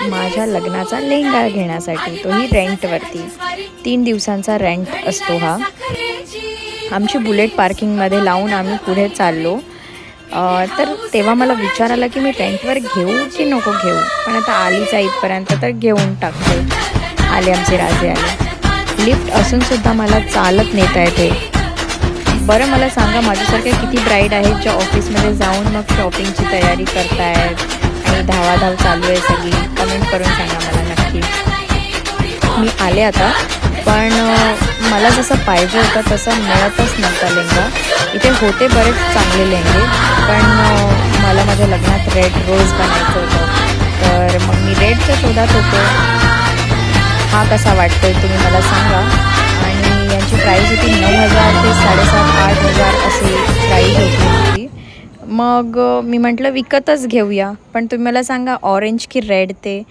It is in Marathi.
माझ्या लग्नाचा लेहंगा घेण्यासाठी, तोही रेंटवरती. 3 दिवसांचा रेंट असतो हा. आमची बुलेट पार्किंगमध्ये लावून आम्ही पुढे चाललो. तर तेव्हा मला विचार आला की मी रेंटवर घेऊ की नको घेऊ, पण आता आलीच आहे इथपर्यंत तर घेऊन टाकते. आले आमचे राजे आले. लिफ्ट असूनसुद्धा मला चालत नेता येते. बरं मला सांगा, माझ्यासारख्या किती ब्राईड आहेत ज्या ऑफिसमध्ये जाऊन मग शॉपिंगची तयारी करतायत आणि धावाधाव चालू आहे सगळी? कमेंट करून सांगा मला नक्की. मी आले आता, पण मला जसं पाहिजे होतं तसं मिळतच नव्हता लेहंगा. इथे होते बरेच चांगले लेहंगे, पण मला माझ्या लग्नात रेड रोज बनायचं होतं, तर मग मी रेडच्या शोधात होते. हा कसा वाटतोय तुम्ही मला सांगा. आणि यांची प्राईस होती 9,000 ते 7,500-8,000 अशी प्राईस होती. मग मी म्हटलं विकतच घेऊया, पण तुम्ही मला सांगा ऑरेंज की रेड ते